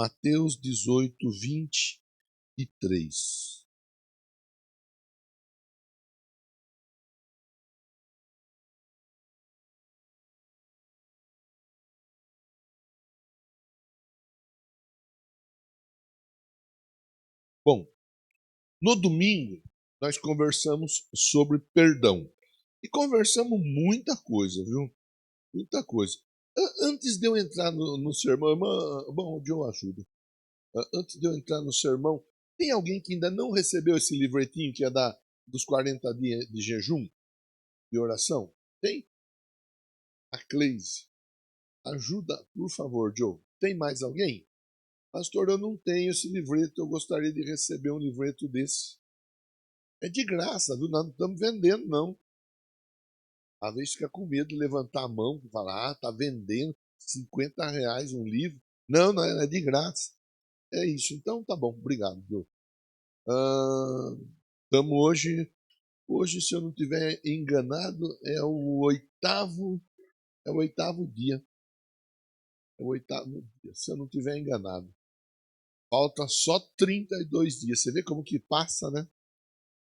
Mateus 18, 23. Bom, no domingo nós conversamos sobre perdão. E conversamos muita coisa, viu? Muita coisa. Antes de eu entrar no sermão, bom, John ajuda. Antes de eu entrar no sermão, tem alguém que ainda não recebeu esse livretinho que é dos 40 dias de jejum, de oração? Tem? A Cleise. Ajuda, por favor, Joe. Tem mais alguém? Pastor, eu não tenho esse livreto, eu gostaria de receber um livreto desse. É de graça, viu? Nós não estamos vendendo, não. Às vezes fica com medo de levantar a mão e falar, tá vendendo R$ 50 um livro. Não, não é de graça. É isso. Então tá bom, obrigado, Joe. Estamos hoje, se eu não estiver enganado, é o oitavo dia. É o oitavo dia, se eu não estiver enganado. Falta só 32 dias. Você vê como que passa, né?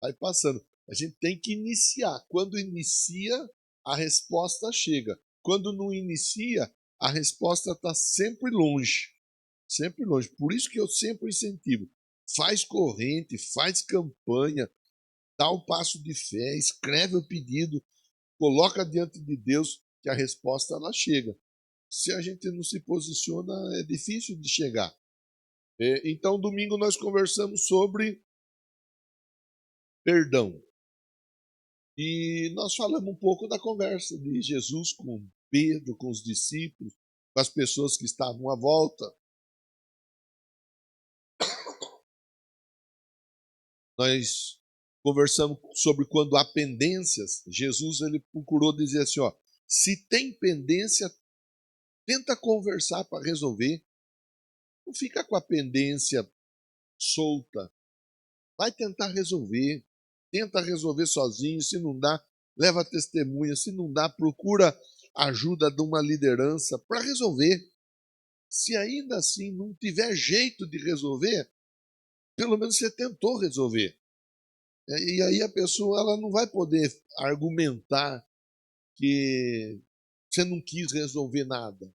Vai passando. A gente tem que iniciar. Quando inicia, a resposta chega. Quando não inicia, a resposta está sempre longe. Sempre longe. Por isso que eu sempre incentivo. Faz corrente, faz campanha, dá o passo de fé, escreve o pedido, coloca diante de Deus que a resposta ela chega. Se a gente não se posiciona, é difícil de chegar. Então, domingo nós conversamos sobre perdão. E nós falamos um pouco da conversa de Jesus com Pedro, com os discípulos, com as pessoas que estavam à volta. Nós conversamos sobre quando há pendências. Jesus ele procurou dizer assim, ó, se tem pendência, tenta conversar para resolver. Não fica com a pendência solta. Vai tentar resolver. Tenta resolver sozinho. Se não dá, leva testemunha. Se não dá, procura ajuda de uma liderança para resolver. Se ainda assim não tiver jeito de resolver, pelo menos você tentou resolver. E aí a pessoa ela não vai poder argumentar que você não quis resolver nada.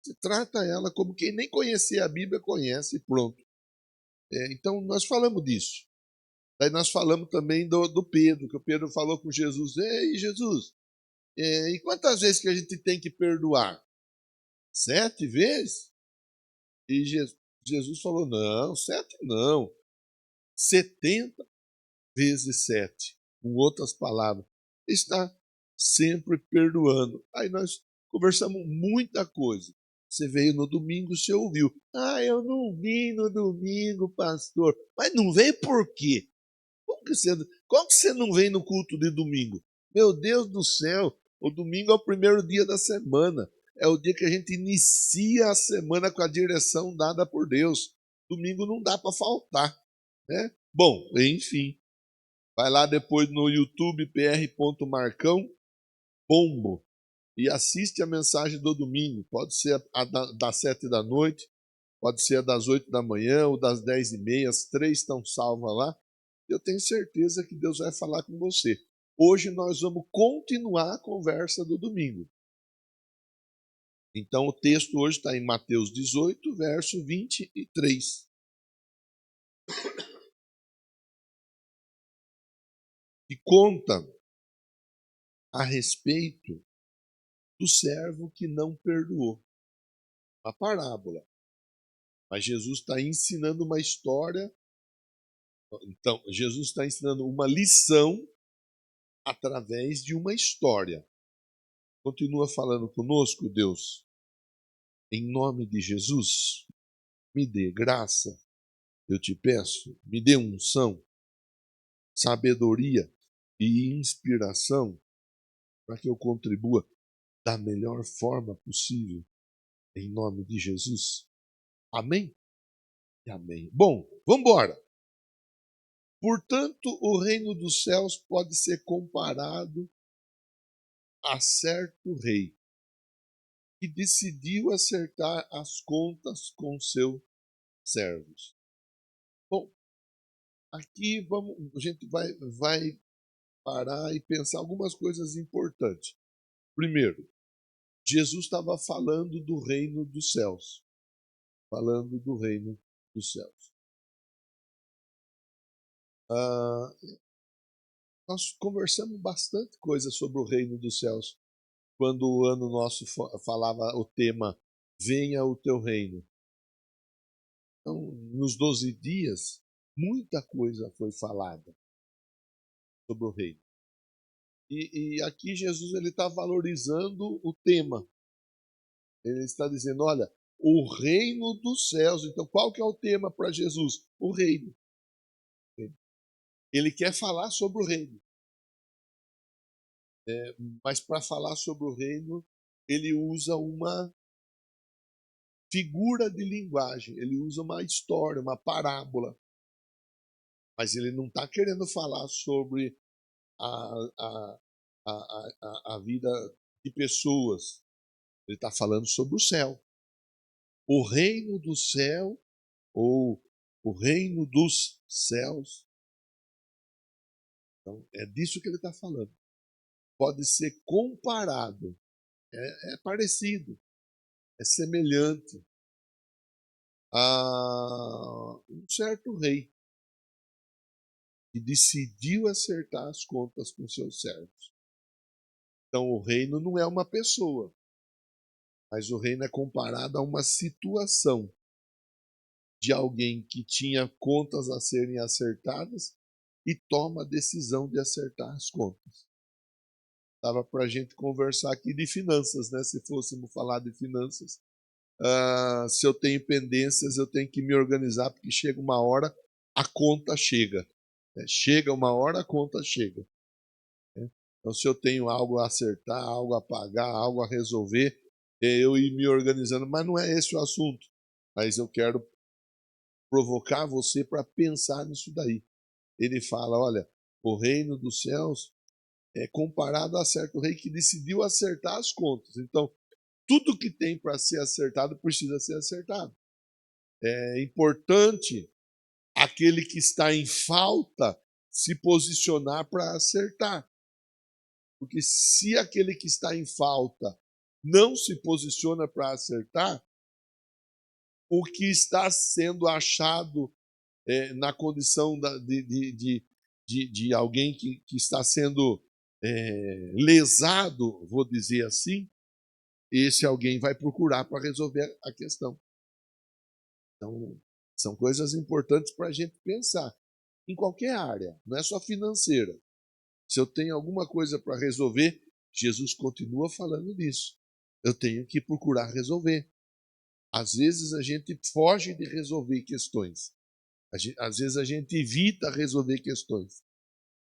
Você trata ela como quem nem conhecia a Bíblia conhece e pronto. Então nós falamos disso. Daí nós falamos também do Pedro, que o Pedro falou com Jesus, ei Jesus, e quantas vezes que a gente tem que perdoar? 7 vezes? E Jesus falou, não, 7 não, 70 vezes 7. Com outras palavras, está sempre perdoando. Aí nós conversamos muita coisa. Você veio no domingo, você ouviu. Ah, eu não vim no domingo, pastor. Mas não veio por quê? Como que você não vem no culto de domingo? Meu Deus do céu, o domingo é o primeiro dia da semana. É o dia que a gente inicia a semana com a direção dada por Deus. Domingo não dá para faltar, né? Bom, enfim. Vai lá depois no YouTube, pr.marcão, pombo, e assiste a mensagem do domingo. Pode ser das 7 da noite, pode ser a das 8 da manhã ou das 10h30. As 3 estão salvas lá. Eu tenho certeza que Deus vai falar com você. Hoje nós vamos continuar a conversa do domingo. Então o texto hoje está em Mateus 18, verso 23. E conta a respeito do servo que não perdoou. Uma parábola. Mas Jesus está ensinando uma história. Então, Jesus está ensinando uma lição através de uma história. Continua falando conosco, Deus. Em nome de Jesus, me dê graça, eu te peço, me dê unção, sabedoria e inspiração para que eu contribua da melhor forma possível, em nome de Jesus. Amém? E amém. Bom, vamos embora. Portanto, o reino dos céus pode ser comparado a certo rei que decidiu acertar as contas com seus servos. Bom, aqui a gente vai parar e pensar algumas coisas importantes. Primeiro, Jesus estava falando do reino dos céus. Falando do reino dos céus. Nós conversamos bastante coisa sobre o reino dos céus quando o ano nosso falava o tema Venha o teu reino. Então, nos 12 dias, muita coisa foi falada sobre o reino. E aqui Jesus ele está valorizando o tema. Ele está dizendo, olha, o reino dos céus. Então, qual que é o tema para Jesus? O reino. Ele quer falar sobre o reino. Mas para falar sobre o reino, ele usa uma figura de linguagem, ele usa uma história, uma parábola. Mas ele não está querendo falar sobre a vida de pessoas. Ele está falando sobre o céu. O reino do céu, ou o reino dos céus. Então, é disso que ele está falando. Pode ser comparado, é parecido, é semelhante a um certo rei que decidiu acertar as contas com seus servos. Então, o reino não é uma pessoa, mas o reino é comparado a uma situação de alguém que tinha contas a serem acertadas e toma a decisão de acertar as contas. Dava para a gente conversar aqui de finanças, né? Se fôssemos falar de finanças. Se eu tenho pendências, eu tenho que me organizar, porque chega uma hora, a conta chega. Chega uma hora, a conta chega. Então, se eu tenho algo a acertar, algo a pagar, algo a resolver, eu ir me organizando. Mas não é esse o assunto. Mas eu quero provocar você para pensar nisso daí. Ele fala, olha, o reino dos céus é comparado a certo rei que decidiu acertar as contas. Então, tudo que tem para ser acertado precisa ser acertado. É importante aquele que está em falta se posicionar para acertar. Porque se aquele que está em falta não se posiciona para acertar, o que está sendo achado na condição de alguém que está sendo lesado, vou dizer assim, esse alguém vai procurar para resolver a questão. Então, são coisas importantes para a gente pensar. Em qualquer área, não é só financeira. Se eu tenho alguma coisa para resolver, Jesus continua falando disso. Eu tenho que procurar resolver. Às vezes a gente foge de resolver questões. Às vezes a gente evita resolver questões.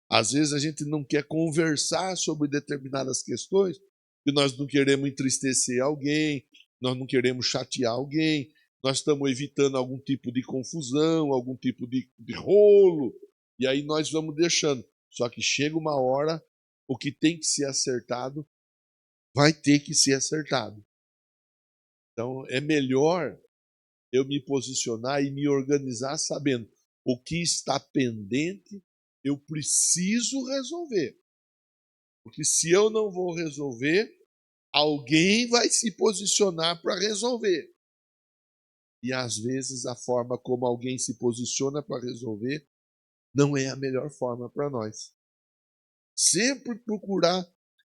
Às vezes a gente não quer conversar sobre determinadas questões, porque nós não queremos entristecer alguém, nós não queremos chatear alguém, nós estamos evitando algum tipo de confusão, algum tipo de rolo, e aí nós vamos deixando. Só que chega uma hora, o que tem que ser acertado vai ter que ser acertado. Então é melhor eu me posicionar e me organizar sabendo o que está pendente, eu preciso resolver. Porque se eu não vou resolver, alguém vai se posicionar para resolver. E às vezes a forma como alguém se posiciona para resolver não é a melhor forma para nós. Sempre procurar.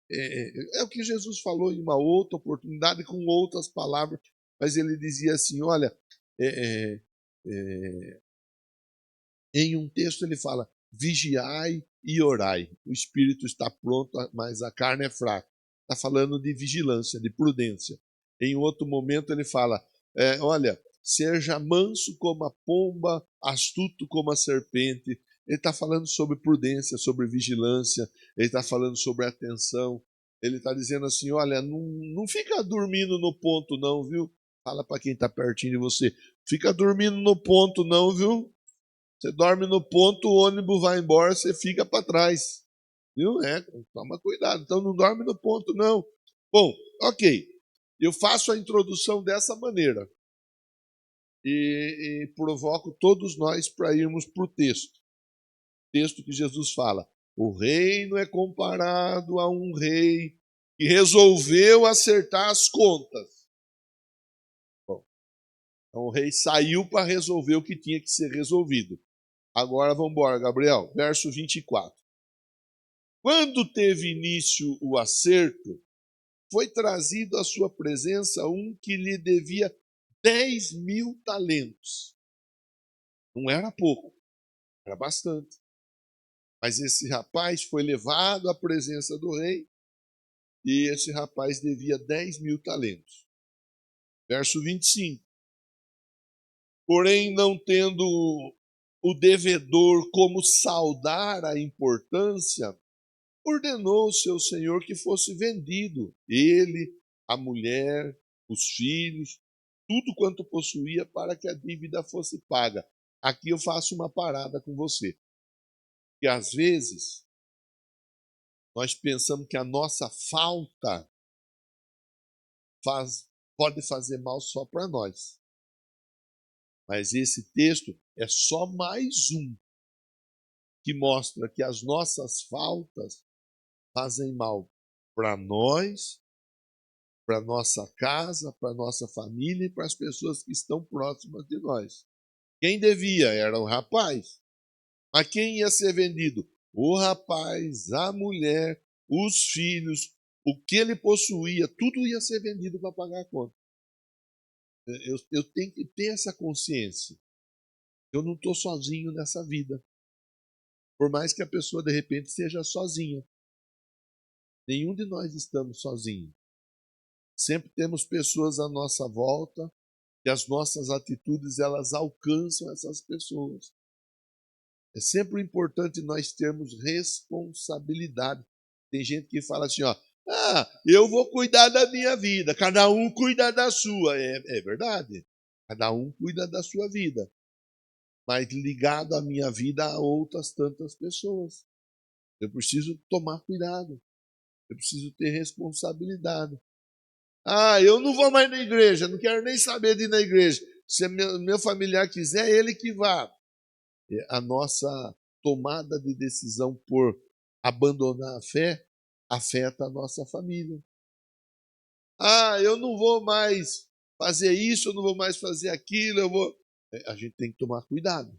É o que Jesus falou em uma outra oportunidade, com outras palavras, mas ele dizia assim: olha, em um texto ele fala: vigiai e orai. O espírito está pronto, mas a carne é fraca. Está falando de vigilância, de prudência. Em outro momento ele fala: olha, seja manso como a pomba, astuto como a serpente. Ele está falando sobre prudência, sobre vigilância, ele está falando sobre atenção. Ele está dizendo assim: olha, não fica dormindo no ponto, não, viu? Fala para quem está pertinho de você: fica dormindo no ponto, não, viu? Você dorme no ponto, o ônibus vai embora, você fica para trás. Viu? Toma cuidado. Então não dorme no ponto, não. Bom, ok. Eu faço a introdução dessa maneira e provoco todos nós para irmos para o texto. Texto que Jesus fala: o reino é comparado a um rei que resolveu acertar as contas. Bom, então o rei saiu para resolver o que tinha que ser resolvido. Agora vamos embora, Gabriel. Verso 24. Quando teve início o acerto, foi trazido à sua presença um que lhe devia 10.000 talentos. Não era pouco, era bastante. Mas esse rapaz foi levado à presença do rei e esse rapaz devia 10.000 talentos. Verso 25. Porém, não tendo o devedor como saldar a importância, ordenou o seu senhor que fosse vendido, ele, a mulher, os filhos, tudo quanto possuía, para que a dívida fosse paga. Aqui eu faço uma parada com você. Que às vezes nós pensamos que a nossa falta pode fazer mal só para nós. Mas esse texto é só mais um que mostra que as nossas faltas fazem mal para nós, para nossa casa, para nossa família e para as pessoas que estão próximas de nós. Quem devia era o rapaz. Mas quem ia ser vendido? O rapaz, a mulher, os filhos, o que ele possuía, tudo ia ser vendido para pagar a conta. Eu tenho que ter essa consciência. Eu não estou sozinho nessa vida. Por mais que a pessoa, de repente, seja sozinha. Nenhum de nós estamos sozinhos. Sempre temos pessoas à nossa volta e as nossas atitudes, elas alcançam essas pessoas. É sempre importante nós termos responsabilidade. Tem gente que fala assim, ó, eu vou cuidar da minha vida, cada um cuida da sua. É verdade, cada um cuida da sua vida. Mas ligado à minha vida a outras tantas pessoas. Eu preciso tomar cuidado. Eu preciso ter responsabilidade. Eu não vou mais na igreja, não quero nem saber de ir na igreja. Se meu familiar quiser, ele que vá. A nossa tomada de decisão por abandonar a fé afeta a nossa família. Eu não vou mais fazer isso, eu não vou mais fazer aquilo, A gente tem que tomar cuidado.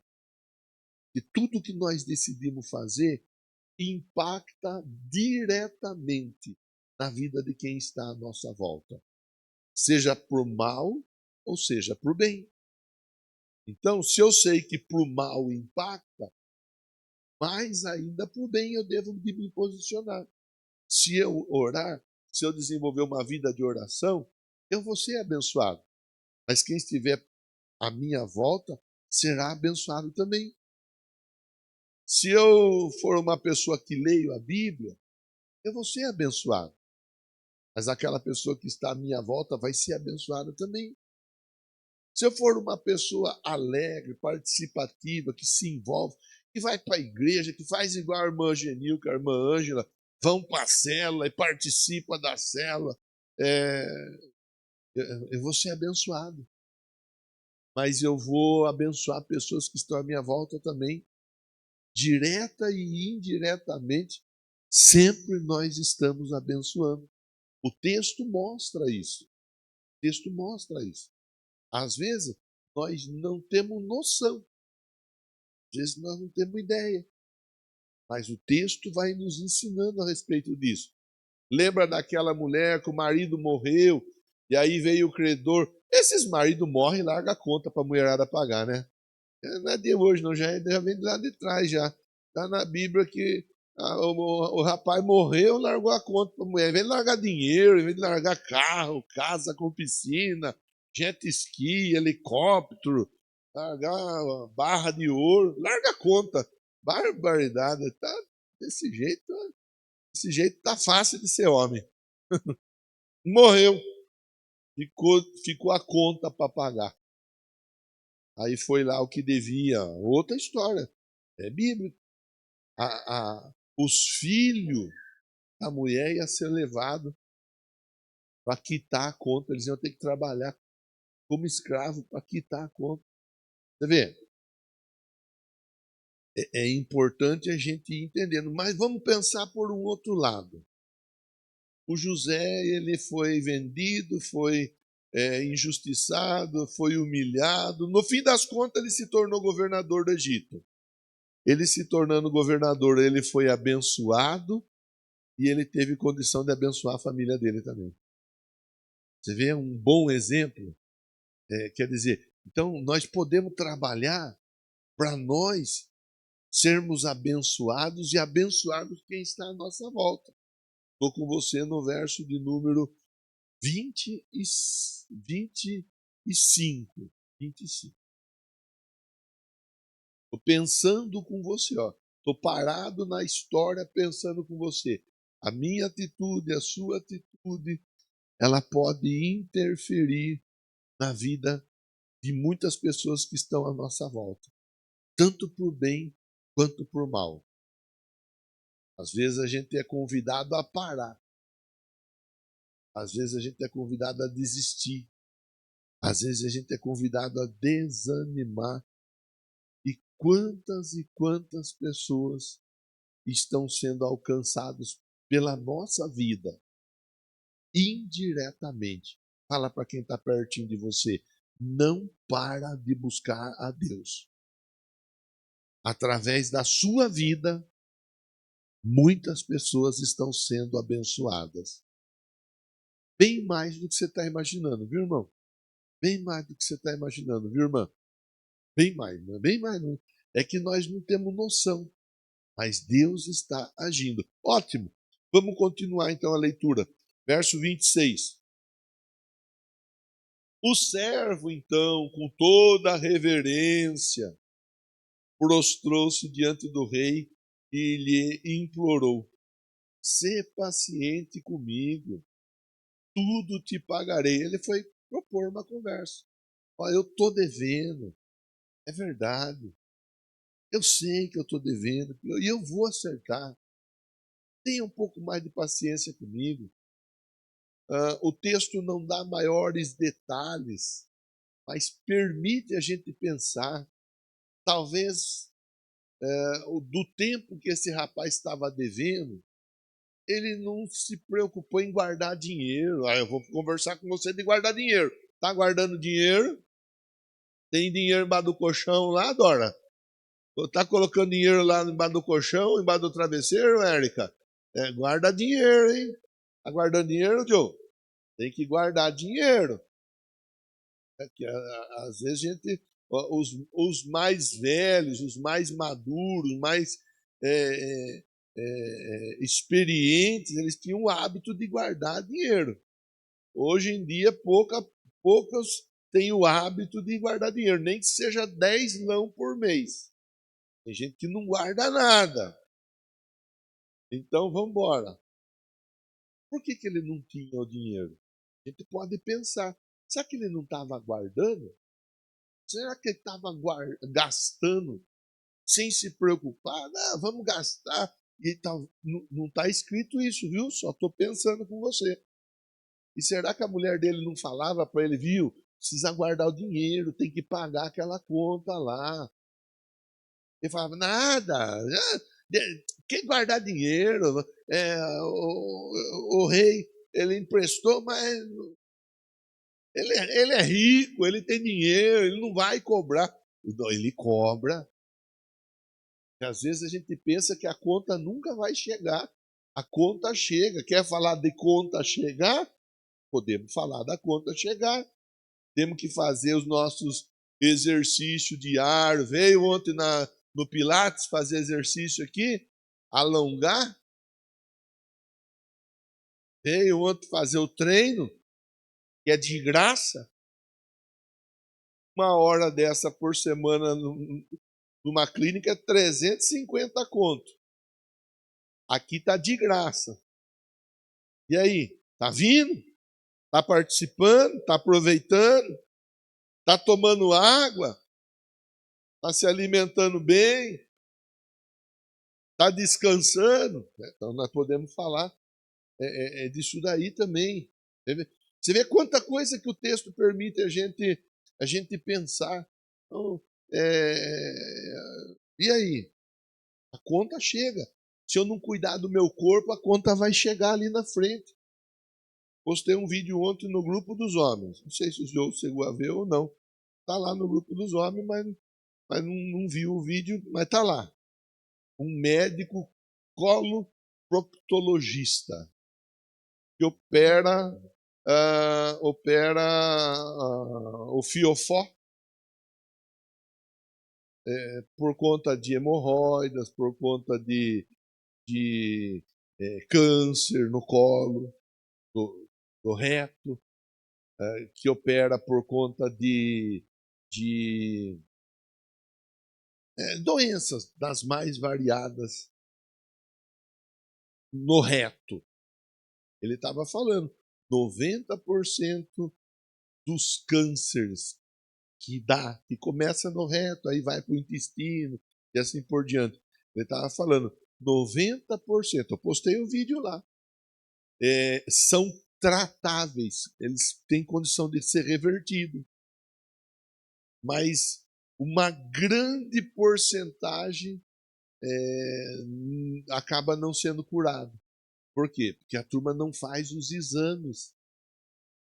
E tudo que nós decidimos fazer impacta diretamente na vida de quem está à nossa volta. Seja por mal ou seja por bem. Então, se eu sei que por mal impacta, mais ainda por bem eu devo de me posicionar. Se eu orar, se eu desenvolver uma vida de oração, eu vou ser abençoado. Mas quem estiver à minha volta será abençoado também. Se eu for uma pessoa que leio a Bíblia, eu vou ser abençoado. Mas aquela pessoa que está à minha volta vai ser abençoada também. Se eu for uma pessoa alegre, participativa, que se envolve, que vai para a igreja, que faz igual a irmã Genilca, a irmã Ângela, vão para a célula e participa da célula, eu vou ser abençoado. Mas eu vou abençoar pessoas que estão à minha volta também, direta e indiretamente, sempre nós estamos abençoando. O texto mostra isso. O texto mostra isso. Às vezes, nós não temos noção. Às vezes, nós não temos ideia. Mas o texto vai nos ensinando a respeito disso. Lembra daquela mulher que o marido morreu, e aí veio o credor. Esses maridos morrem e largam a conta para a mulherada pagar, né? Não é de hoje, não, já vem lá de trás já. Está na Bíblia que o rapaz morreu, largou a conta para a mulher. Em vez de largar dinheiro, em vez de largar carro, casa com piscina, jet ski, helicóptero, largar barra de ouro, larga a conta. Barbaridade. Tá desse jeito tá fácil de ser homem. Morreu. Ficou a conta para pagar. Aí foi lá o que devia. Outra história. É bíblico. Os filhos da mulher iam ser levados para quitar a conta. Eles iam ter que trabalhar como escravo para quitar a conta. Você vê? É importante a gente ir entendendo. Mas vamos pensar por um outro lado. O José, ele foi vendido, foi injustiçado, foi humilhado. No fim das contas, ele se tornou governador do Egito. Ele se tornando governador, ele foi abençoado e ele teve condição de abençoar a família dele também. Você vê um bom exemplo? Quer dizer, então nós podemos trabalhar para nós sermos abençoados e abençoarmos quem está à nossa volta. Estou com você no verso de número 25. Estou pensando com você, ó. Estou parado na história pensando com você. A minha atitude, a sua atitude, ela pode interferir na vida de muitas pessoas que estão à nossa volta, tanto por bem quanto por mal. Às vezes a gente é convidado a parar. Às vezes a gente é convidado a desistir. Às vezes a gente é convidado a desanimar. E quantas pessoas estão sendo alcançados pela nossa vida, indiretamente. Fala para quem está pertinho de você, não para de buscar a Deus. Através da sua vida, muitas pessoas estão sendo abençoadas. Bem mais do que você está imaginando, viu, irmão? Bem mais do que você está imaginando, viu, irmã? Bem mais, bem mais. Não. É que nós não temos noção, mas Deus está agindo. Ótimo. Vamos continuar então a leitura. Verso 26. O servo, então, com toda a reverência, prostrou-se diante do rei e lhe implorou: sê paciente comigo, tudo te pagarei. Ele foi propor uma conversa. Olha, eu estou devendo, é verdade. Eu sei que eu estou devendo e eu vou acertar. Tenha um pouco mais de paciência comigo. O texto não dá maiores detalhes, mas permite a gente pensar. Talvez do tempo que esse rapaz estava devendo, ele não se preocupou em guardar dinheiro. Eu vou conversar com você de guardar dinheiro. Está guardando dinheiro? Tem dinheiro embaixo do colchão lá, Dora? Está colocando dinheiro lá embaixo do colchão, embaixo do travesseiro, Érica? Guarda dinheiro, hein? Está guardando dinheiro, Joe? Tem que guardar dinheiro. Que, às vezes a gente, os mais velhos, os mais maduros, mais experientes, eles tinham o hábito de guardar dinheiro. Hoje em dia, poucos têm o hábito de guardar dinheiro, nem que seja 10 não por mês. Tem gente que não guarda nada. Então, vamos embora. Por que ele não tinha o dinheiro? A gente pode pensar, será que ele não estava guardando? Será que ele estava gastando sem se preocupar? Não, vamos gastar. E não está escrito isso, viu? Só estou pensando com você. E será que a mulher dele não falava para ele, viu? Precisa guardar o dinheiro, tem que pagar aquela conta lá. Ele falava, nada, quem guardar dinheiro? O rei, ele emprestou, mas ele é rico, ele tem dinheiro, ele não vai cobrar. Ele cobra. E às vezes a gente pensa que a conta nunca vai chegar. A conta chega. Quer falar de conta chegar? Podemos falar da conta chegar. Temos que fazer os nossos exercícios diários. Veio ontem no Pilates fazer exercício aqui, alongar. Veio ontem fazer o treino, que é de graça. 1 hora dessa por semana numa clínica é 350 conto. Aqui tá de graça. E aí, tá vindo? Tá participando? Tá aproveitando? Tá tomando água? Tá se alimentando bem? Tá descansando? Então nós podemos falar disso daí também. Você vê quanta coisa que o texto permite a gente pensar. Então, e aí? A conta chega. Se eu não cuidar do meu corpo, a conta vai chegar ali na frente. Postei um vídeo ontem no grupo dos homens. Não sei se o senhor chegou a ver ou não. Está lá no grupo dos homens, mas não viu o vídeo, mas está lá. Um médico coloproctologista que opera o fiofó por conta de hemorroidas, por conta de câncer no colo, do reto, que opera por conta de doenças das mais variadas no reto. Ele estava falando, 90% dos cânceres que começa no reto, aí vai para o intestino e assim por diante. Ele estava falando, 90%, eu postei um vídeo lá, são tratáveis, eles têm condição de ser revertidos, mas uma grande porcentagem acaba não sendo curado. Por quê? Porque a turma não faz os exames.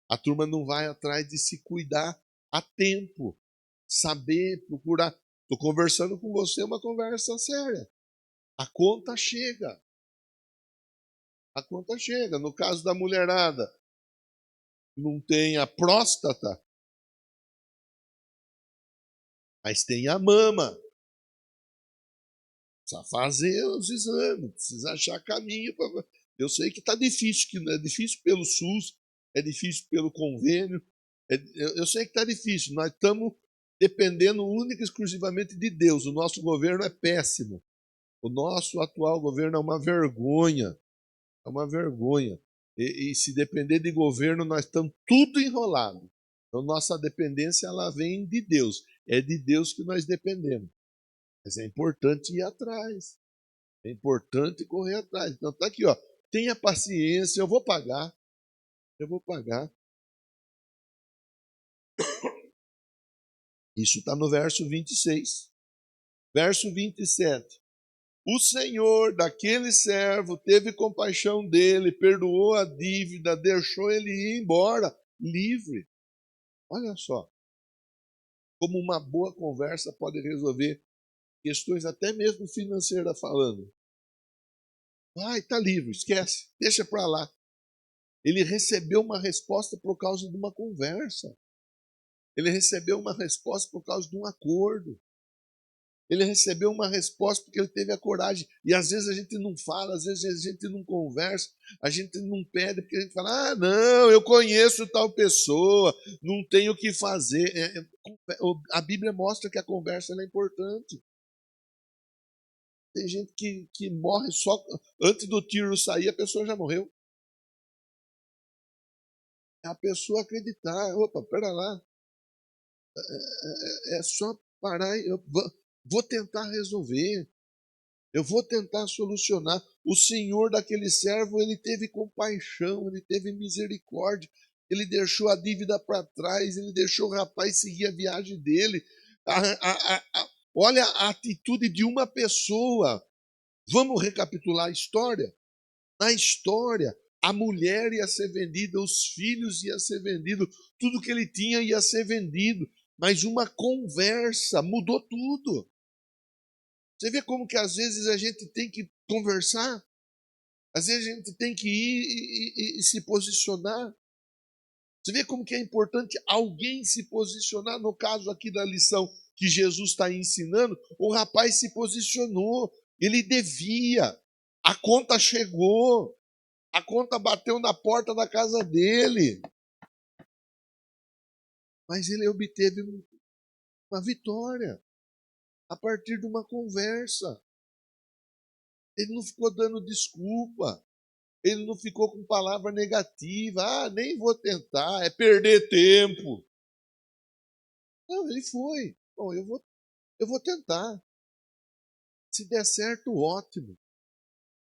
A turma não vai atrás de se cuidar a tempo. Saber, procurar. Estou conversando com você, uma conversa séria. A conta chega. A conta chega. No caso da mulherada, não tem a próstata, mas tem a mama. Precisa fazer os exames, precisa achar caminho. Eu sei que está difícil, que é difícil pelo SUS, é difícil pelo convênio. Eu sei que está difícil. Nós estamos dependendo única e exclusivamente de Deus. O nosso governo é péssimo. O nosso atual governo é uma vergonha. É uma vergonha. E se depender de governo, nós estamos tudo enrolado. Então, nossa dependência ela vem de Deus. É de Deus que nós dependemos. Mas é importante ir atrás. É importante correr atrás. Então tá aqui, ó. Tenha paciência, eu vou pagar. Eu vou pagar. Isso está no verso 26. Verso 27. O Senhor daquele servo teve compaixão dele, perdoou a dívida, deixou ele ir embora, livre. Olha só, como uma boa conversa pode resolver questões até mesmo financeiras falando. Vai, tá livre, esquece, deixa para lá. Ele recebeu uma resposta por causa de uma conversa. Ele recebeu uma resposta por causa de um acordo. Ele recebeu uma resposta porque ele teve a coragem. E às vezes a gente não fala, às vezes a gente não conversa, a gente não pede, porque a gente fala, não, eu conheço tal pessoa, não tenho o que fazer. A Bíblia mostra que a conversa é importante. Tem gente que morre só antes do tiro sair, a pessoa já morreu. É a pessoa acreditar, opa, pera lá, é só parar e eu vou tentar resolver. Eu vou tentar solucionar. O Senhor daquele servo, ele teve compaixão, ele teve misericórdia, ele deixou a dívida para trás, ele deixou o rapaz seguir a viagem dele. Olha a atitude de uma pessoa. Vamos recapitular a história? Na história, a mulher ia ser vendida, os filhos iam ser vendidos, tudo que ele tinha ia ser vendido. Mas uma conversa mudou tudo. Você vê como que às vezes a gente tem que conversar? Às vezes a gente tem que ir e se posicionar. Você vê como que é importante alguém se posicionar? No caso aqui da lição que Jesus está ensinando, o rapaz se posicionou, ele devia, a conta chegou, a conta bateu na porta da casa dele, mas ele obteve uma vitória a partir de uma conversa. Ele não ficou dando desculpa. Ele não ficou com palavra negativa. Ah, nem vou tentar, é perder tempo. Não, ele foi. Bom, eu vou tentar. Se der certo, ótimo.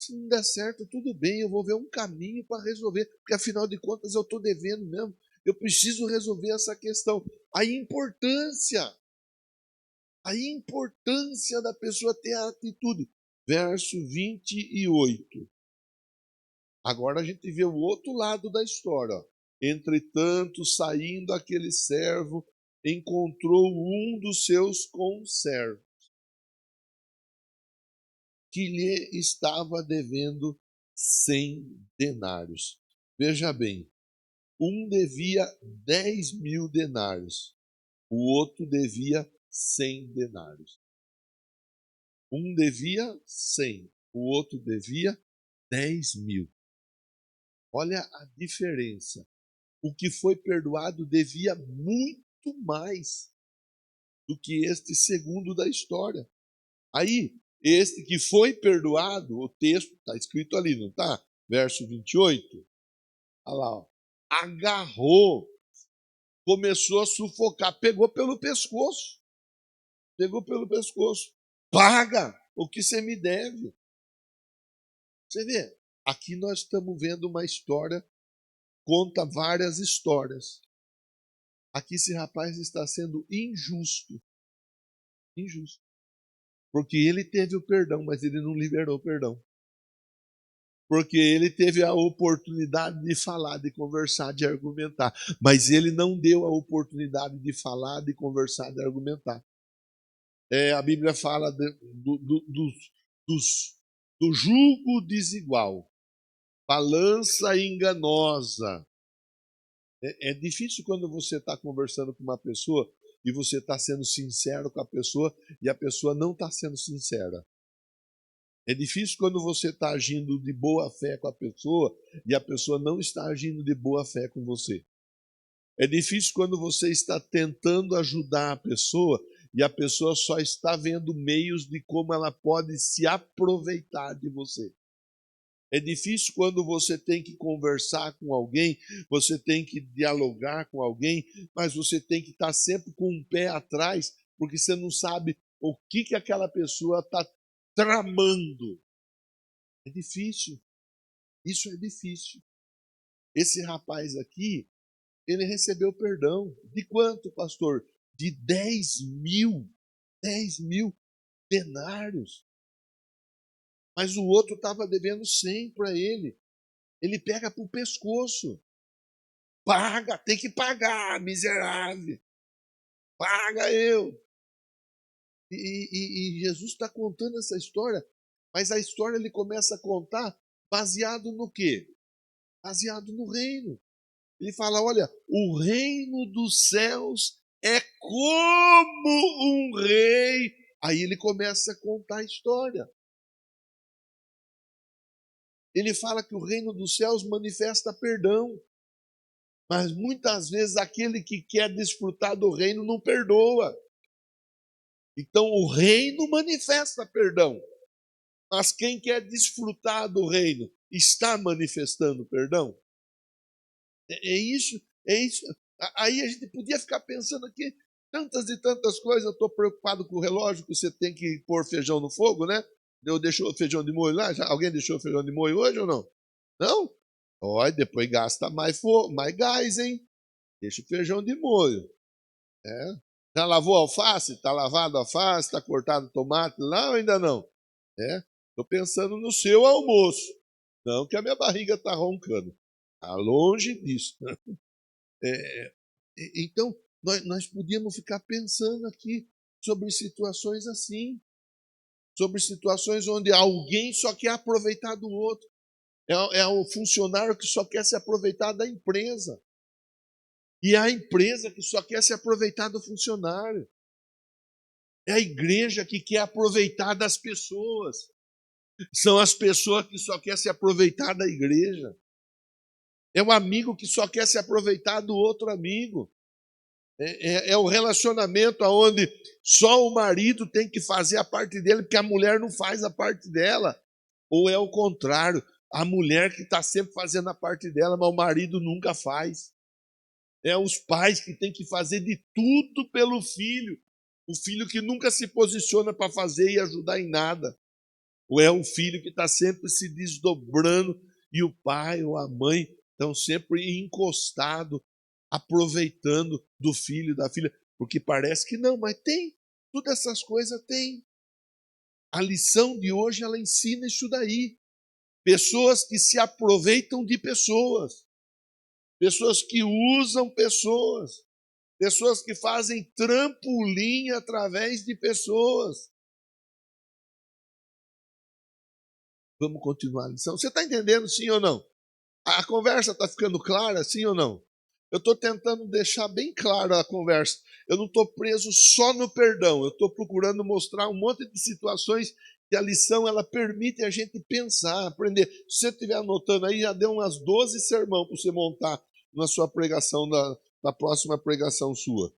Se não der certo, tudo bem, eu vou ver um caminho para resolver, porque afinal de contas eu estou devendo mesmo. Eu preciso resolver essa questão. A importância da pessoa ter a atitude. Verso 28. Agora a gente vê o outro lado da história. Entretanto, saindo aquele servo, encontrou um dos seus conservos, que lhe estava devendo 100 denários. Veja bem, um devia 10.000 denários, o outro devia 100 denários. Um devia 100, o outro devia 10.000. Olha a diferença. O que foi perdoado devia muito mais do que este segundo da história. Aí, este que foi perdoado, o texto está escrito ali, não está? Verso 28. Olha lá, ó. Agarrou, começou a sufocar, pegou pelo pescoço. Pegou pelo pescoço. Paga o que você me deve. Você vê, aqui nós estamos vendo uma história, conta várias histórias. Aqui esse rapaz está sendo injusto. Injusto. Porque ele teve o perdão, mas ele não liberou o perdão. Porque ele teve a oportunidade de falar, de conversar, de argumentar. Mas ele não deu a oportunidade de falar, de conversar, de argumentar. A Bíblia fala do jugo desigual, balança enganosa. É difícil quando você está conversando com uma pessoa e você está sendo sincero com a pessoa e a pessoa não está sendo sincera. É difícil quando você está agindo de boa fé com a pessoa e a pessoa não está agindo de boa fé com você. É difícil quando você está tentando ajudar a pessoa e a pessoa só está vendo meios de como ela pode se aproveitar de você. É difícil quando você tem que conversar com alguém, você tem que dialogar com alguém, mas você tem que estar sempre com um pé atrás, porque você não sabe o que aquela pessoa está tramando. É difícil. Isso é difícil. Esse rapaz aqui, ele recebeu perdão. De quanto, pastor? De 10.000. 10.000 denários. Mas o outro estava devendo 100 para ele. Ele pega para o pescoço. Paga, tem que pagar, miserável. Paga eu. E Jesus está contando essa história, mas a história ele começa a contar baseado no quê? Baseado no reino. Ele fala, olha, o reino dos céus é como um rei. Aí ele começa a contar a história. Ele fala que o reino dos céus manifesta perdão. Mas muitas vezes aquele que quer desfrutar do reino não perdoa. Então o reino manifesta perdão. Mas quem quer desfrutar do reino está manifestando perdão? É isso, é isso. Aí a gente podia ficar pensando aqui tantas e tantas coisas. Eu estou preocupado com o relógio, que você tem que pôr feijão no fogo, né? Eu deixou o feijão de molho lá? Alguém deixou o feijão de molho hoje ou não? Não? Olha, depois gasta mais gás, hein? Deixa o feijão de molho. É. Já lavou a alface? Está lavado a alface? Está cortado o tomate lá ou ainda não? Estou pensando no seu almoço. Não que a minha barriga está roncando. Está longe disso. É, então, nós podíamos ficar pensando aqui sobre situações assim. Sobre situações onde alguém só quer aproveitar do outro. É o funcionário que só quer se aproveitar da empresa. E é a empresa que só quer se aproveitar do funcionário. É a igreja que quer aproveitar das pessoas. São as pessoas que só querem se aproveitar da igreja. É o amigo que só quer se aproveitar do outro amigo. É o relacionamento onde só o marido tem que fazer a parte dele, porque a mulher não faz a parte dela. Ou é o contrário, a mulher que está sempre fazendo a parte dela, mas o marido nunca faz. É os pais que têm que fazer de tudo pelo filho. O filho que nunca se posiciona para fazer e ajudar em nada. Ou é o filho que está sempre se desdobrando e o pai ou a mãe estão sempre encostados, aproveitando do filho e da filha? Porque parece que não, mas tem. Todas essas coisas tem. A lição de hoje, ela ensina isso daí. Pessoas que se aproveitam de pessoas. Pessoas que usam pessoas. Pessoas que fazem trampolim através de pessoas. Vamos continuar a lição. Você está entendendo, sim ou não? A conversa está ficando clara, sim ou não? Eu estou tentando deixar bem clara a conversa. Eu não estou preso só no perdão. Eu estou procurando mostrar um monte de situações que a lição ela permite a gente pensar, aprender. Se você estiver anotando aí, já deu umas 12 sermão para você montar na sua pregação, na próxima pregação sua.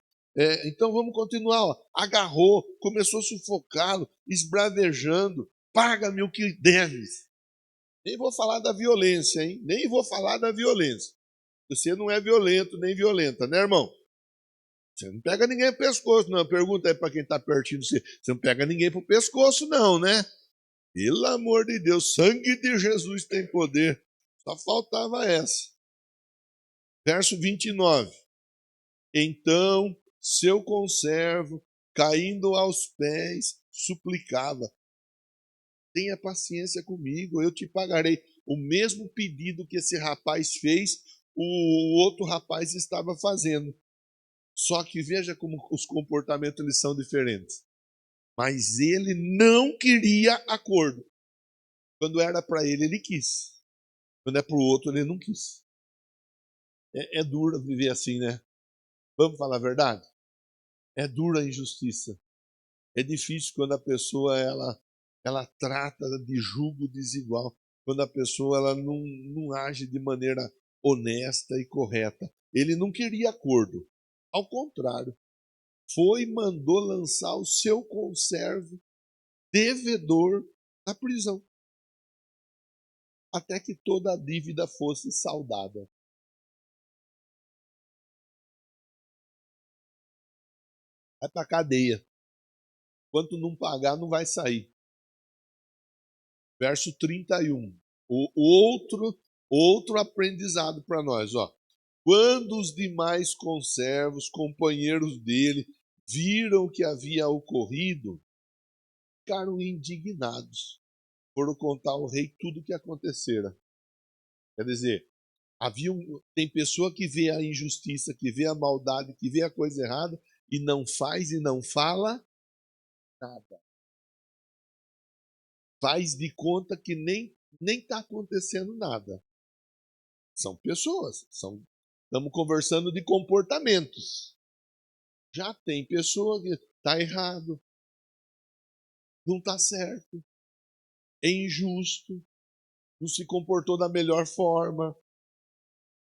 Então vamos continuar. Ó. Agarrou, começou sufocado, esbravejando. Paga-me o que deves. Nem vou falar da violência, hein? Nem vou falar da violência. Você não é violento nem violenta, né, irmão? Você não pega ninguém pro pescoço, não. Pergunta aí para quem está pertinho de você. Você não pega ninguém pro pescoço, não, né? Pelo amor de Deus, sangue de Jesus tem poder. Só faltava essa. Verso 29. Então seu conservo, caindo aos pés, suplicava: tenha paciência comigo, eu te pagarei. O mesmo pedido que esse rapaz fez, o outro rapaz estava fazendo. Só que veja como os comportamentos eles são diferentes. Mas ele não queria acordo. Quando era para ele, ele quis. Quando é para o outro, ele não quis. É duro viver assim, né? Vamos falar a verdade? É dura a injustiça. É difícil quando a pessoa ela trata de julgo desigual. Quando a pessoa ela não age de maneira honesta e correta. Ele não queria acordo. Ao contrário, foi e mandou lançar o seu conservo devedor na prisão, até que toda a dívida fosse saldada. Vai para a cadeia. Enquanto não pagar, não vai sair. Verso 31. O outro aprendizado para nós, ó. Quando os demais conservos, companheiros dele, viram o que havia ocorrido, ficaram indignados. Foram contar ao rei tudo o que acontecera. Quer dizer, tem pessoa que vê a injustiça, que vê a maldade, que vê a coisa errada e não faz e não fala nada. Faz de conta que nem está acontecendo nada. São pessoas, estamos conversando de comportamentos. Já tem pessoa que está errado, não está certo, é injusto, não se comportou da melhor forma.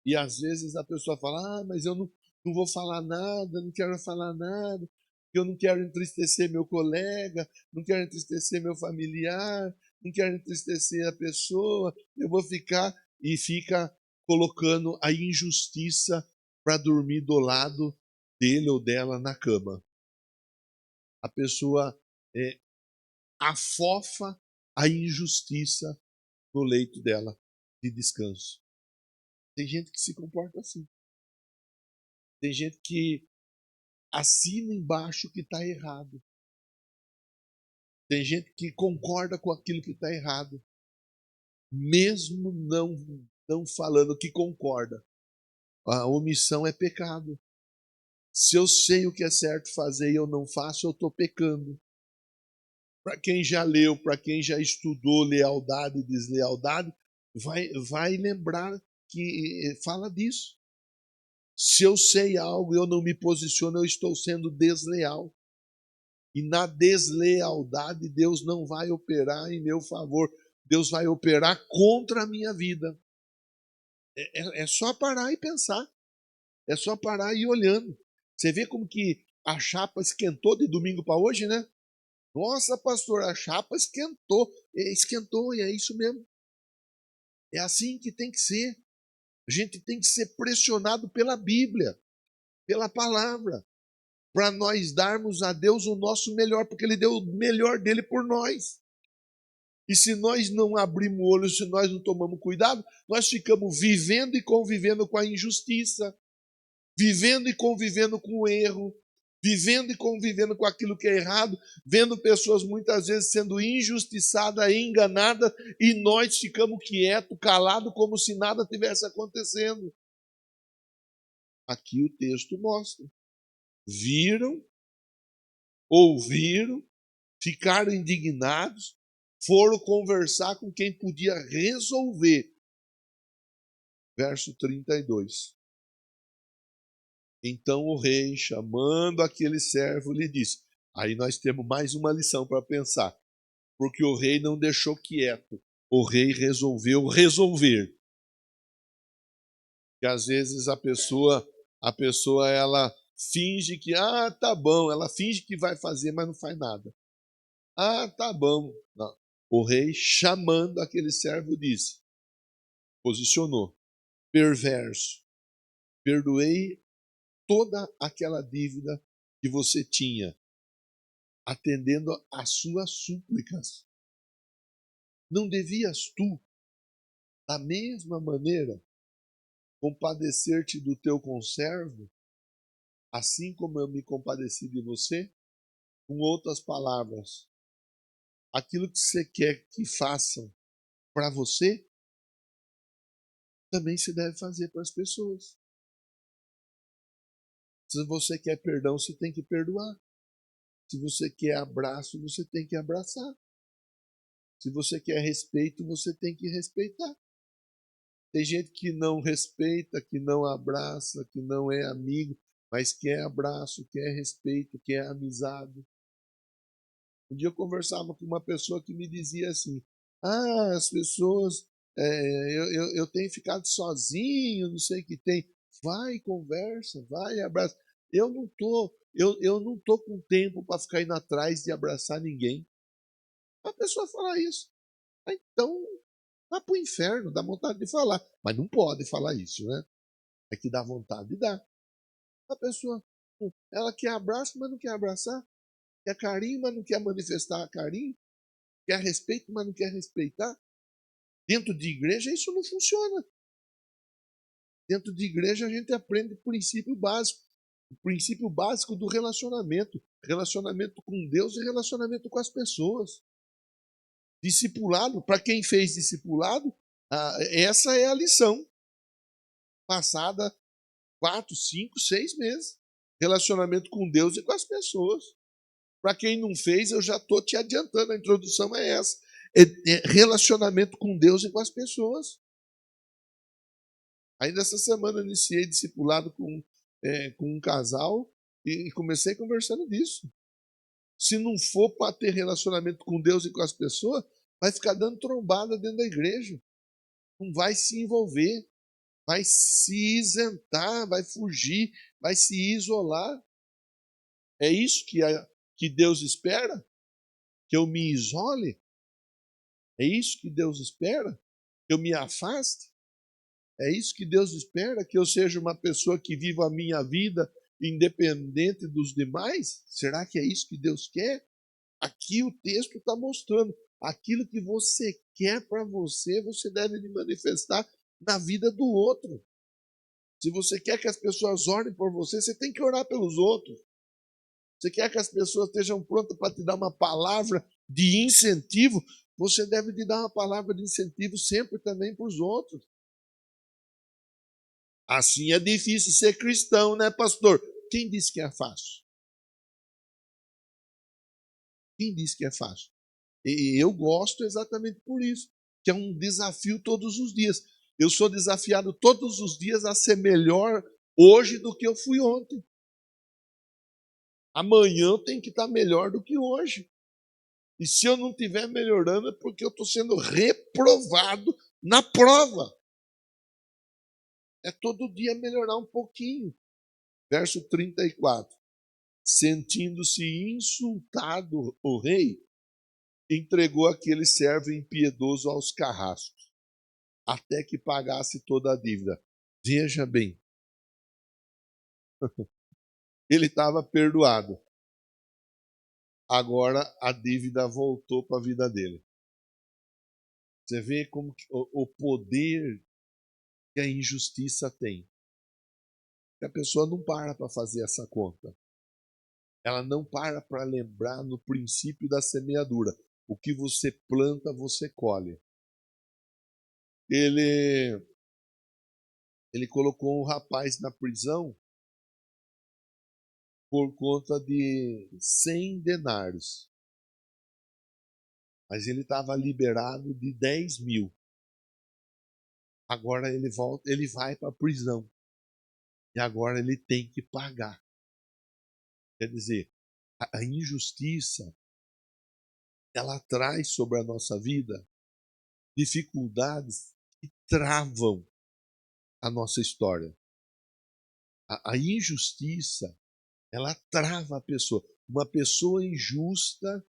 E às vezes a pessoa fala: mas eu não vou falar nada, não quero falar nada, eu não quero entristecer meu colega, não quero entristecer meu familiar, não quero entristecer a pessoa, eu vou ficar e fica colocando a injustiça para dormir do lado dele ou dela na cama. A pessoa afofa a injustiça no leito dela de descanso. Tem gente que se comporta assim. Tem gente que assina embaixo que está errado. Tem gente que concorda com aquilo que está errado, mesmo não falando que concorda. A omissão é pecado. Se eu sei o que é certo fazer e eu não faço, eu estou pecando. Para quem já leu, para quem já estudou lealdade e deslealdade, vai lembrar que fala disso. Se eu sei algo e eu não me posiciono, eu estou sendo desleal. E na deslealdade, Deus não vai operar em meu favor. Deus vai operar contra a minha vida. É só parar e pensar. É só parar e ir olhando. Você vê como que a chapa esquentou de domingo para hoje, né? Nossa, pastor, a chapa esquentou. Esquentou e é isso mesmo. É assim que tem que ser. A gente tem que ser pressionado pela Bíblia, pela palavra, para nós darmos a Deus o nosso melhor, porque Ele deu o melhor dele por nós. E se nós não abrimos o olho, se nós não tomamos cuidado, nós ficamos vivendo e convivendo com a injustiça, vivendo e convivendo com o erro, vivendo e convivendo com aquilo que é errado, vendo pessoas muitas vezes sendo injustiçadas, enganadas, e nós ficamos quietos, calados, como se nada tivesse acontecendo. Aqui o texto mostra. Viram, ouviram, ficaram indignados, foram conversar com quem podia resolver. Verso 32. Então o rei, chamando aquele servo, lhe disse. Aí nós temos mais uma lição para pensar. Porque o rei não deixou quieto. O rei resolveu resolver. Que às vezes a pessoa ela finge que, tá bom, ela finge que vai fazer, mas não faz nada. Tá bom. Não. O rei, chamando aquele servo, disse, posicionou, perverso, perdoei toda aquela dívida que você tinha, atendendo às suas súplicas. Não devias tu, da mesma maneira, compadecer-te do teu conservo, assim como eu me compadeci de você? Com outras palavras, aquilo que você quer que façam para você, também se deve fazer para as pessoas. Se você quer perdão, você tem que perdoar. Se você quer abraço, você tem que abraçar. Se você quer respeito, você tem que respeitar. Tem gente que não respeita, que não abraça, que não é amigo, mas quer abraço, quer respeito, quer amizade. Um dia eu conversava com uma pessoa que me dizia assim, as pessoas, eu tenho ficado sozinho, não sei o que tem. Vai, conversa, vai, abraça. Eu não tô com tempo para ficar indo atrás de abraçar ninguém. A pessoa fala isso. Então, vá para o inferno, dá vontade de falar. Mas não pode falar isso, né? É que dá vontade de dar. A pessoa, ela quer abraço, mas não quer abraçar. Quer carinho, mas não quer manifestar carinho. Quer respeito, mas não quer respeitar. Dentro de igreja, isso não funciona. Dentro de igreja, a gente aprende o princípio básico. O princípio básico do relacionamento. Relacionamento com Deus e relacionamento com as pessoas. Discipulado, para quem fez discipulado, essa é a lição. Passada 4, 5, 6 meses. Relacionamento com Deus e com as pessoas. Para quem não fez, eu já estou te adiantando, a introdução é essa. É relacionamento com Deus e com as pessoas. Ainda essa semana eu iniciei discipulado com um casal e comecei conversando disso. Se não for para ter relacionamento com Deus e com as pessoas, vai ficar dando trombada dentro da igreja. Não vai se envolver, vai se isentar, vai fugir, vai se isolar. É isso que Deus espera? Que eu me isole? É isso que Deus espera? Que eu me afaste? É isso que Deus espera? Que eu seja uma pessoa que viva a minha vida independente dos demais? Será que é isso que Deus quer? Aqui o texto está mostrando. Aquilo que você quer para você, você deve manifestar na vida do outro. Se você quer que as pessoas orem por você, você tem que orar pelos outros. Você quer que as pessoas estejam prontas para te dar uma palavra de incentivo, você deve te dar uma palavra de incentivo sempre também para os outros. Assim é difícil ser cristão, né, pastor? Quem disse que é fácil? Quem disse que é fácil? E eu gosto exatamente por isso, que é um desafio todos os dias. Eu sou desafiado todos os dias a ser melhor hoje do que eu fui ontem. Amanhã eu tenho que estar melhor do que hoje. E se eu não estiver melhorando é porque eu estou sendo reprovado na prova. É todo dia melhorar um pouquinho. Verso 34. Sentindo-se insultado o rei, entregou aquele servo impiedoso aos carrascos, até que pagasse toda a dívida. Veja bem, ele estava perdoado. Agora a dívida voltou para a vida dele. Você vê como o poder que a injustiça tem. A pessoa não para fazer essa conta. Ela não para lembrar no princípio da semeadura. O que você planta, você colhe. Ele colocou um rapaz na prisão por conta de 100 denários. Mas ele estava liberado de 10.000. Agora ele volta, ele vai para a prisão. E agora ele tem que pagar. Quer dizer, a injustiça, ela traz sobre a nossa vida dificuldades que travam a nossa história. A injustiça, ela trava a pessoa. Uma pessoa injusta,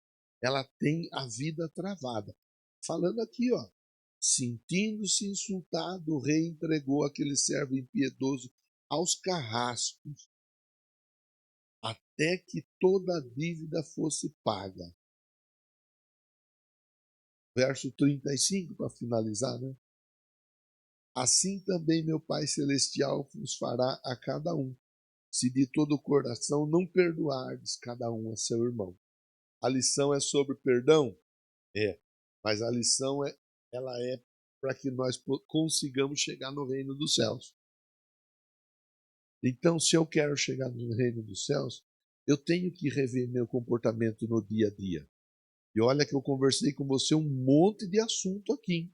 ela tem a vida travada. Falando aqui, ó, sentindo-se insultado, o rei entregou aquele servo impiedoso aos carrascos, até que toda a dívida fosse paga. Verso 35, para finalizar, né? Assim também meu Pai Celestial vos fará a cada um, se de todo o coração não perdoardes cada um a seu irmão. A lição é sobre perdão? É. Mas a lição ela é para que nós consigamos chegar no reino dos céus. Então, se eu quero chegar no reino dos céus, eu tenho que rever meu comportamento no dia a dia. E olha que eu conversei com você um monte de assunto aqui.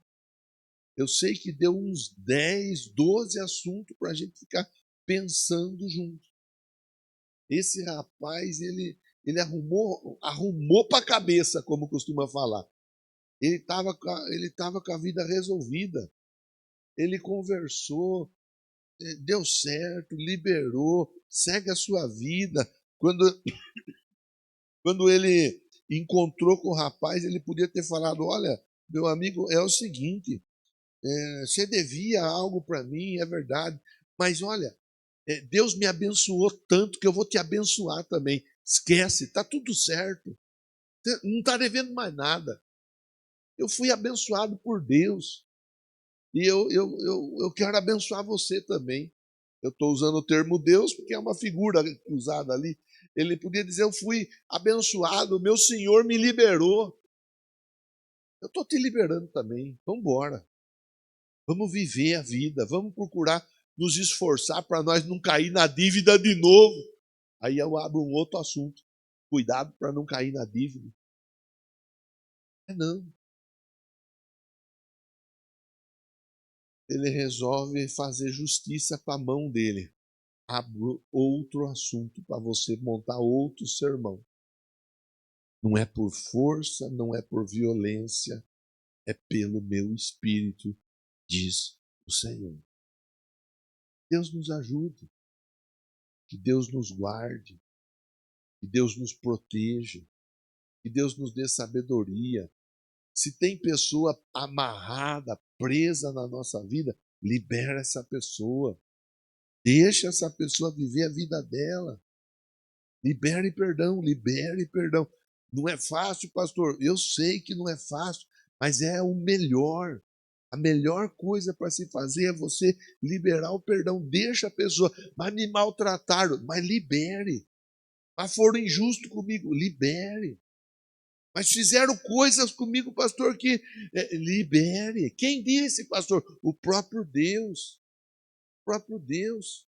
Eu sei que deu uns 10, 12 assuntos para a gente ficar pensando junto. Esse rapaz, ele arrumou para a cabeça, como costuma falar. Ele tava com a vida resolvida. Ele conversou, deu certo, liberou, segue a sua vida. Quando ele encontrou com o rapaz, ele podia ter falado: olha, meu amigo, é o seguinte, você devia algo para mim, é verdade, mas olha, Deus me abençoou tanto que eu vou te abençoar também. Esquece, está tudo certo. Você não está devendo mais nada. Eu fui abençoado por Deus. E eu quero abençoar você também. Eu estou usando o termo Deus porque é uma figura usada ali. Ele podia dizer: eu fui abençoado, meu Senhor me liberou. Eu estou te liberando também. Vamos embora. Vamos viver a vida. Vamos procurar nos esforçar para nós não cair na dívida de novo. Aí eu abro um outro assunto. Cuidado para não cair na dívida. Não. Ele resolve fazer justiça com a mão dele. Abro outro assunto para você montar outro sermão. Não é por força, não é por violência, é pelo meu espírito, diz o Senhor. Deus nos ajude, que Deus nos guarde, que Deus nos proteja, que Deus nos dê sabedoria. Se tem pessoa amarrada, presa na nossa vida, libera essa pessoa. Deixa essa pessoa viver a vida dela. Libere perdão, libere perdão. Não é fácil, pastor. Eu sei que não é fácil, mas é o melhor. A melhor coisa para se fazer é você liberar o perdão. Deixa a pessoa, mas me maltrataram, mas libere. Mas foram injustos comigo, libere. Mas fizeram coisas comigo, pastor, que libere. Quem disse, pastor? O próprio Deus. O próprio Deus.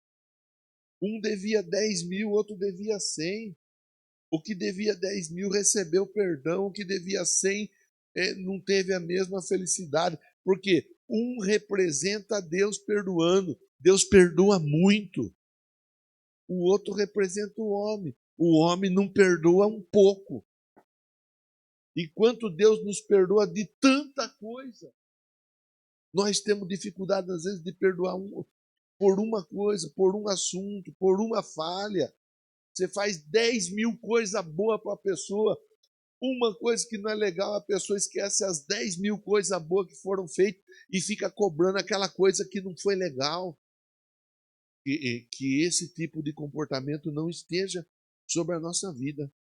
Um devia 10.000, outro devia 100. O que devia 10.000 recebeu perdão, o que devia 100 não teve a mesma felicidade. Porque um representa Deus perdoando. Deus perdoa muito. O outro representa o homem. O homem não perdoa um pouco. Enquanto Deus nos perdoa de tanta coisa, nós temos dificuldade, às vezes, de perdoar por uma coisa, por um assunto, por uma falha. Você faz 10.000 coisas boas para a pessoa, uma coisa que não é legal, a pessoa esquece as 10.000 coisas boas que foram feitas e fica cobrando aquela coisa que não foi legal. Que esse tipo de comportamento não esteja sobre a nossa vida.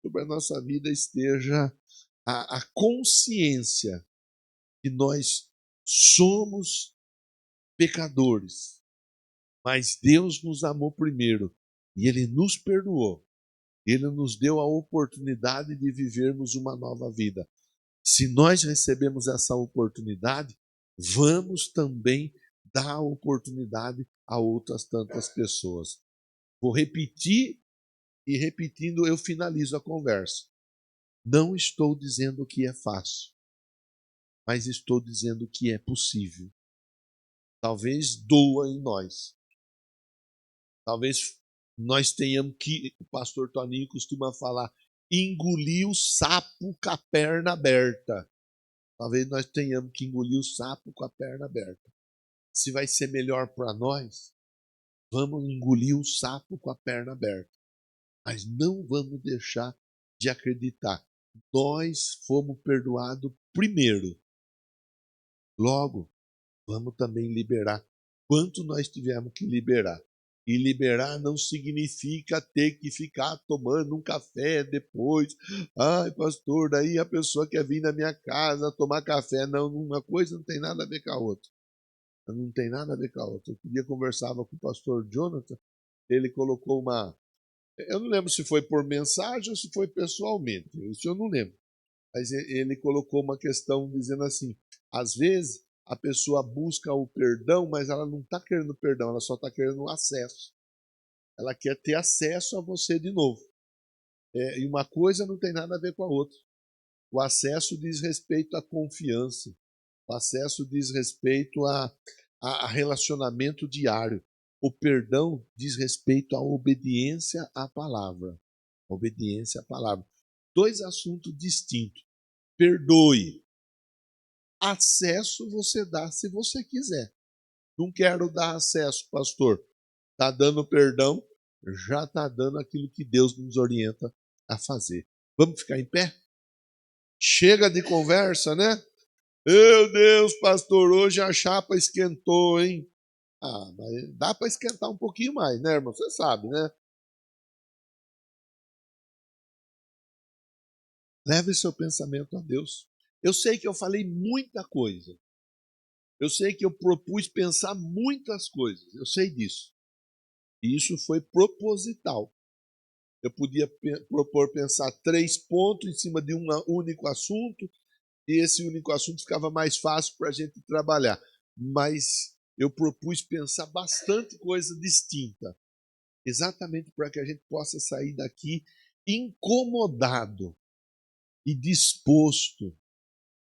Sobre a nossa vida esteja a consciência que nós somos pecadores, mas Deus nos amou primeiro e Ele nos perdoou. Ele nos deu a oportunidade de vivermos uma nova vida. Se nós recebemos essa oportunidade, vamos também dar a oportunidade a outras tantas pessoas. Vou repetir e repetindo eu finalizo a conversa. Não estou dizendo que é fácil, mas estou dizendo que é possível. Talvez doa em nós. Talvez nós tenhamos que, o pastor Toninho costuma falar, engolir o sapo com a perna aberta. Talvez nós tenhamos que engolir o sapo com a perna aberta. Se vai ser melhor para nós, vamos engolir o sapo com a perna aberta. Mas não vamos deixar de acreditar. Nós fomos perdoados primeiro. Logo, vamos também liberar quanto nós tivemos que liberar. E liberar não significa ter que ficar tomando um café depois. Ai, pastor, daí a pessoa quer vir na minha casa tomar café. Não, uma coisa não tem nada a ver com a outra. Não tem nada a ver com a outra. Outro dia conversava com o pastor Jonathan, ele colocou uma... Eu não lembro se foi por mensagem ou se foi pessoalmente. Isso eu não lembro. Mas ele colocou uma questão dizendo assim, às vezes a pessoa busca o perdão, mas ela não está querendo perdão, ela só está querendo o acesso. Ela quer ter acesso a você de novo. E uma coisa não tem nada a ver com a outra. O acesso diz respeito à confiança. O acesso diz respeito a relacionamento diário. O perdão diz respeito à obediência à palavra. Obediência à palavra. Dois assuntos distintos. Perdoe. Acesso você dá se você quiser. Não quero dar acesso, pastor. Está dando perdão, já está dando aquilo que Deus nos orienta a fazer. Vamos ficar em pé? Chega de conversa, né? Meu Deus, pastor, hoje a chapa esquentou, hein? Ah, mas dá para esquentar um pouquinho mais, né, irmão? Você sabe, né? Leve seu pensamento a Deus. Eu sei que eu falei muita coisa. Eu sei que eu propus pensar muitas coisas. Eu sei disso. E isso foi proposital. Eu podia propor pensar 3 pontos em cima de um único assunto, e esse único assunto ficava mais fácil para a gente trabalhar. Mas eu propus pensar bastante coisa distinta, exatamente para que a gente possa sair daqui incomodado e disposto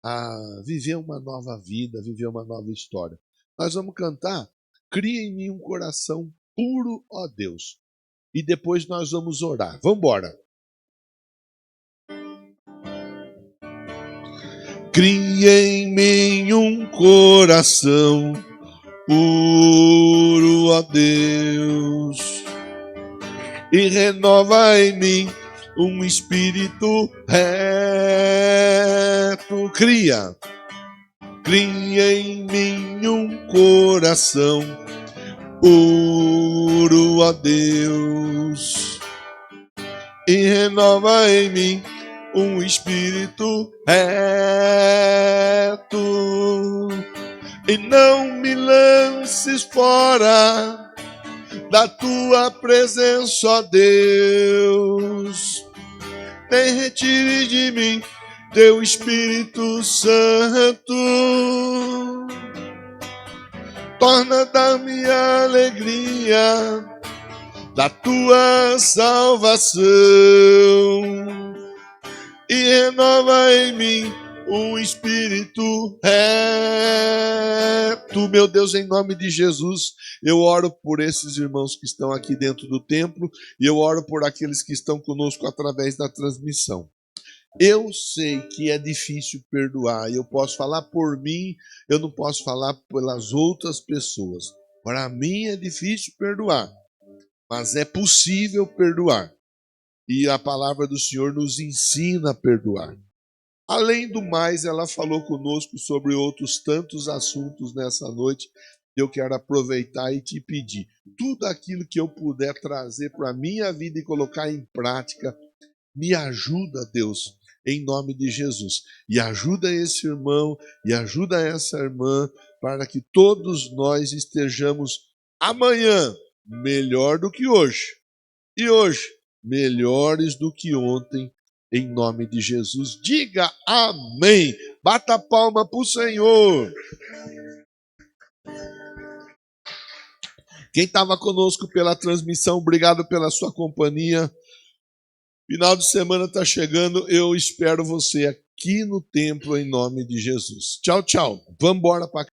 a viver uma nova vida, viver uma nova história. Nós vamos cantar Cria em mim um coração puro, ó Deus. E depois nós vamos orar. Vamos embora. Cria em mim um coração puro, ó Deus, e renova em mim um espírito reto. Cria em mim um coração puro, ó Deus, e renova em mim um espírito reto, e não me lances fora da tua presença, ó Deus, nem retire de mim teu Espírito Santo, torna da minha alegria da tua salvação, e renova em mim um espírito reto. Meu Deus, em nome de Jesus, eu oro por esses irmãos que estão aqui dentro do templo, e eu oro por aqueles que estão conosco através da transmissão. Eu sei que é difícil perdoar, eu posso falar por mim, eu não posso falar pelas outras pessoas. Para mim é difícil perdoar, mas é possível perdoar. E a palavra do Senhor nos ensina a perdoar. Além do mais, ela falou conosco sobre outros tantos assuntos nessa noite. Eu quero aproveitar e te pedir tudo aquilo que eu puder trazer para a minha vida e colocar em prática. Me ajuda, Deus, em nome de Jesus. E ajuda esse irmão e ajuda essa irmã para que todos nós estejamos amanhã melhor do que hoje. E hoje, melhores do que ontem, em nome de Jesus. Diga amém. Bata a palma para o Senhor. Quem estava conosco pela transmissão, obrigado pela sua companhia. Final de semana está chegando, eu espero você aqui no templo em nome de Jesus. Tchau, tchau. Vamos embora para